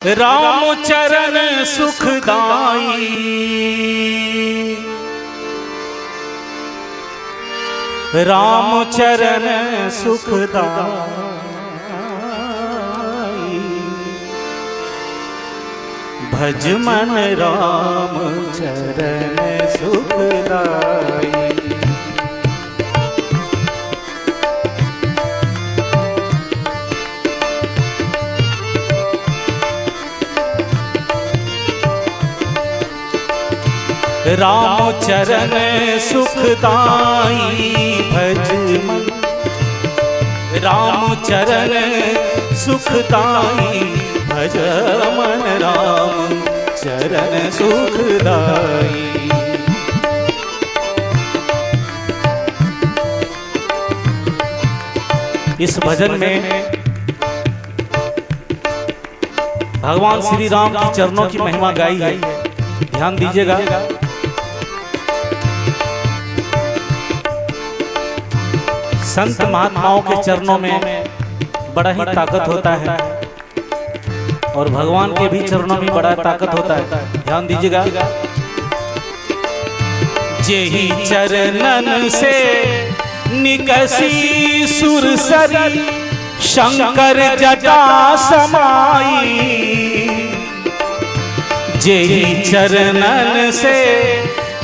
राम चरण सुखदाई, राम चरण सुखदाई, भज मन राम चरण सुखदाई। राम चरण सुखदाई, भज मन राम चरण सुखदाई, भज मन राम चरण सुखदाई। इस भजन में भगवान श्री राम की चरणों की महिमा गाई है। ध्यान दीजिएगा। संत महात्माओं के चरणों में बड़ा ही ताकत होता है और भगवान के भी चरणों में बड़ा ताकत होता है। ध्यान दीजिएगा। जेहि चरणन से निकसी सुरसरी, शंकर जटा समाई। जेहि चरणन से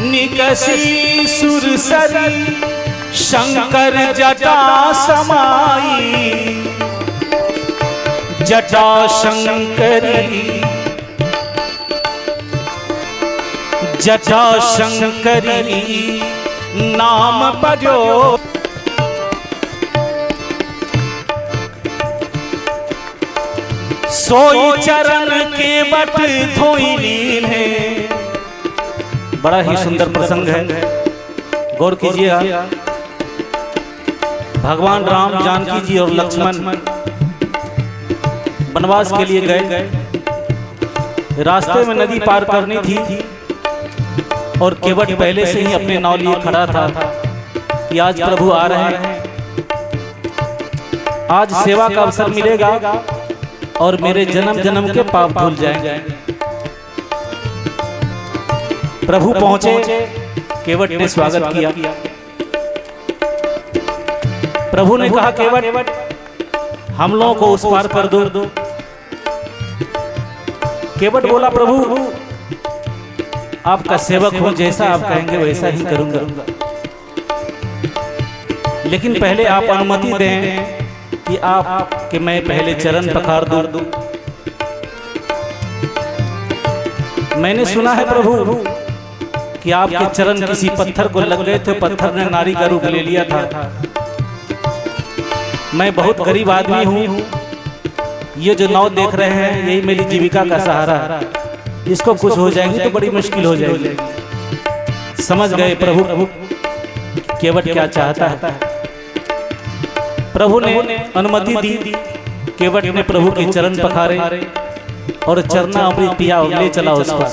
निकसी सुरसरी, शंकर जटा समाई। जटा शंकरी, जटा शंकरी नाम भजो। सोई चरण के बट धोई लीन है। बड़ा ही सुंदर प्रसंग है, गौर कीजिएगा। भगवान राम, जानकी जी और लक्ष्मण वनवास के लिए गए। रास्ते में नदी पार करनी थी और केवट पहले से ही अपने नाव लिए खड़ा था कि आज प्रभु आ रहे हैं, आज सेवा का अवसर मिलेगा और मेरे जन्म जन्म के पाप धुल जाएंगे। प्रभु पहुंचे, केवट ने स्वागत किया। प्रभु ने कहा, केवट हम लोगों को उस पार कर दो। केवट बोला, प्रभु आपका सेवक हूं, जैसा आप कहेंगे वैसा ही करूंगा, लेकिन पहले आप अनुमति दें कि कि मैं पहले चरण पखार दूं। मैंने सुना है प्रभु कि आपके चरण किसी पत्थर को लग गए थे, पत्थर ने नारी का रूप ले लिया था। मैं बहुत गरीब आदमी हूँ, ये जो नाव देख रहे हैं यही मेरी जीविका का सहारा है। इसको कुछ हो जाएगी तो बड़ी मुश्किल हो जाएगी। समझ गए प्रभु केवट क्या चाहता है। प्रभु ने अनुमति दी। केवट ने प्रभु के चरण पखारे और चरणामृत पिया और ले चला उस पर।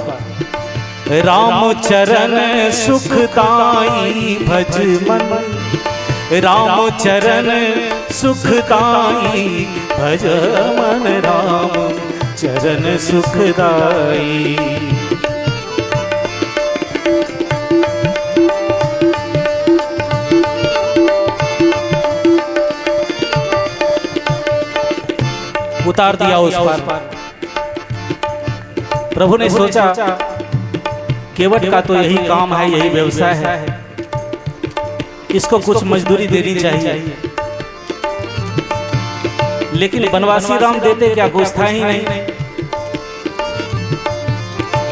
राम चरण सुखदाई, भज मन राम चरण सुखदाई, भज मन राम चरण सुखदाई। उतार दिया उस पर। प्रभु ने सोचा केवट का तो यही काम है, यही व्यवसाय है, इसको कुछ मजदूरी देनी चाहिए। लेकिन वनवासी राम देते क्या, कुछ था ही नहीं।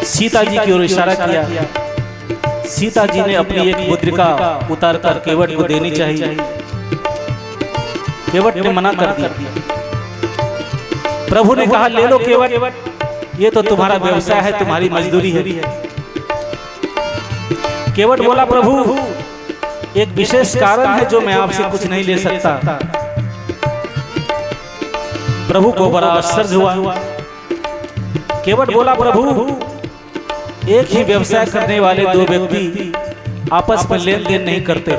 सीता जी की ओर इशारा किया। सीता जी ने अपनी एक मुद्रिका उतार कर केवट को देनी चाहिए। केवट ने मना कर दिया। प्रभु ने कहा, ले लो केवट, ये तो तुम्हारा व्यवसाय है, तुम्हारी मजदूरी है। केवट बोला, प्रभु एक विशेष कारण है जो मैं आपसे कुछ नहीं ले सकता। प्रभु को बड़ा आश्चर्य हुआ। केवट बोला, प्रभु एक ही व्यवसाय करने वाले दो व्यक्ति आपस में लेन देन नहीं करते।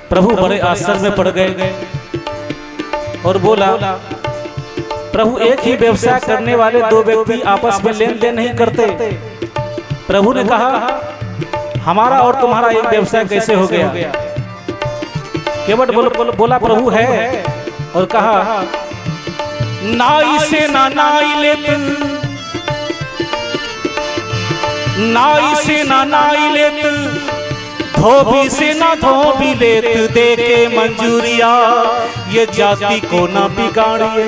प्रभु बड़े आश्चर्य में पड़ गए और बोला, प्रभु एक ही व्यवसाय करने वाले दो व्यक्ति आपस में लेन देन नहीं करते। प्रभु ने कहा हमारा और तुम्हारा एक व्यवसाय कैसे हो गया? केवट बोला प्रभु है, और कहा नाई से ना नाई लेत, नाई से ना नाई लेत, धोबी से ना धोबी लेत, दे के मंजूरिया ये जाति को ना बिगाड़िए।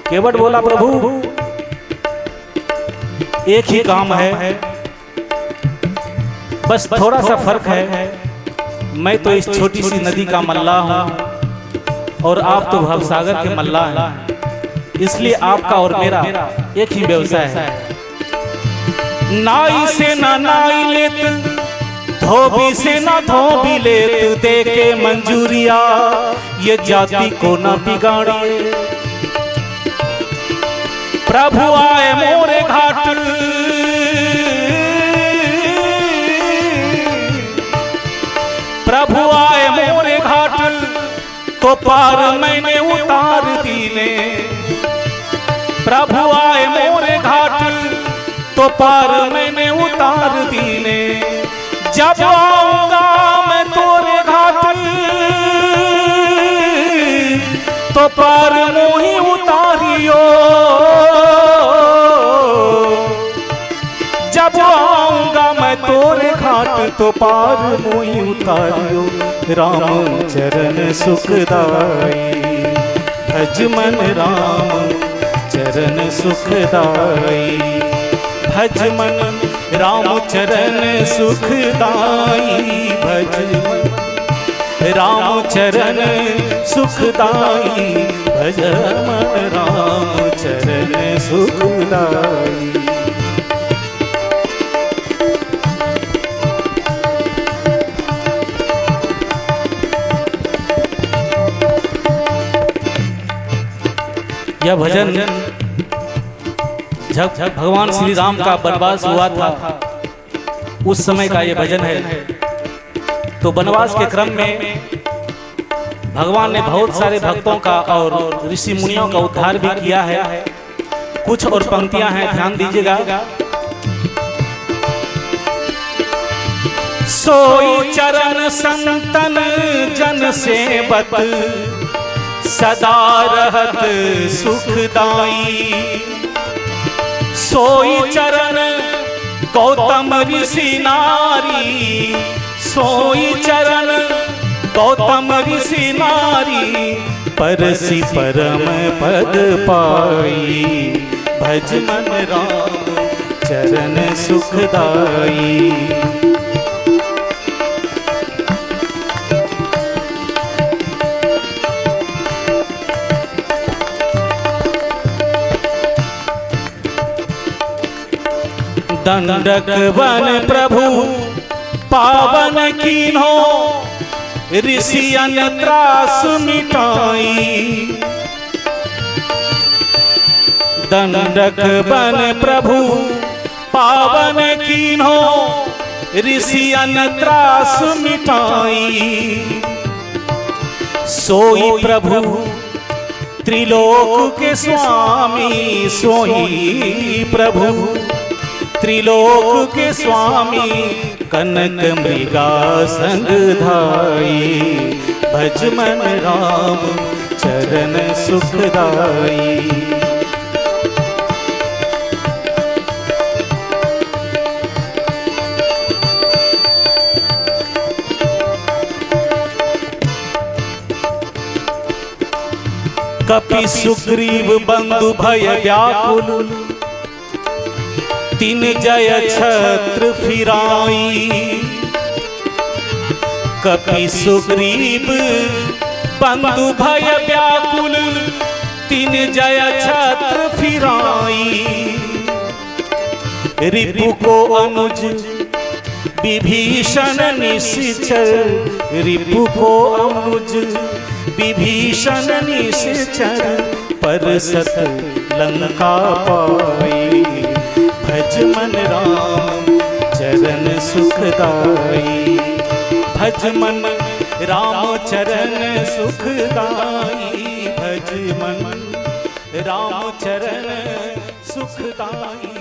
केवट बोला प्रभु एक ही काम है, बस थोड़ा सा फर्क है। मैं तो इस छोटी सी नदी का मल्लाह हूं और आप तो भवसागर के मल्लाह हैं, इसलिए आपका और मेरा एक ही व्यवसाय है। नाई से ना नाई लेत, धोबी से ना धोबी लेत, दे के मंजूरिया ये जाति को ना बिगाड़िए। प्रभु आए मोरे घाट, प्रभु आए मोरे घाट, तो पार मैंने उतार दीने। प्रभु आए मोरे घाट, तो पार मैंने उतार दीने। जब आऊंगा मैं तोरे घाट, तो पार मोही उतारियो। जब आऊंगा मैं तोरे घाट, तो पार मोही उतारियो। राम चरण सुखदाई, भज मन राम चरण सुखदाई, भज मन राम चरण सुखदाई, भज राम चरण सुखदाई, भज मन राम चरण सुखदाई। यह भजन जब भगवान श्री राम का वनवास हुआ था उस समय का यह भजन है। तो वनवास के क्रम में भगवान ने बहुत सारे भक्तों का और ऋषि मुनियों का उद्धार भी किया है। कुछ और पंक्तियां हैं, ध्यान दीजिएगा। सोई चरण संतन जन सेवत, सदा रहत सुखदाई। सोई चरण गौतम ऋषि नारी, सोई चरण गौतम ऋषि नारी, परसि परम पद पाई। भज मन राम चरण सुखदाई। दंडक वन प्रभु पावन कीन्हो, ऋषियन त्रास मिटाई। दंडक वन प्रभु पावन कीन्हो, ऋषियन त्रास मिटाई। सोई प्रभु त्रिलोक के स्वामी, सोई प्रभु त्रिलोक के स्वामी, कनक मृगा संग धाई। भज मन राम चरण सुखदाई। कपि सुग्रीव बंधु भय व्याकुल, तीन जय छत्र फिराई। कपि सुग्रीव बंधु भय व्याकुल, तीन जय छत्र फिराई। रिपु को अनुज विभीषण निश्चर, रिपु को अनुज विभीषण निश्चर, परसत लंका पाई। भज मन राम चरण सुखदाई। भज मन राम चरण सुखदाई। भज मन राम चरण सुखदाई।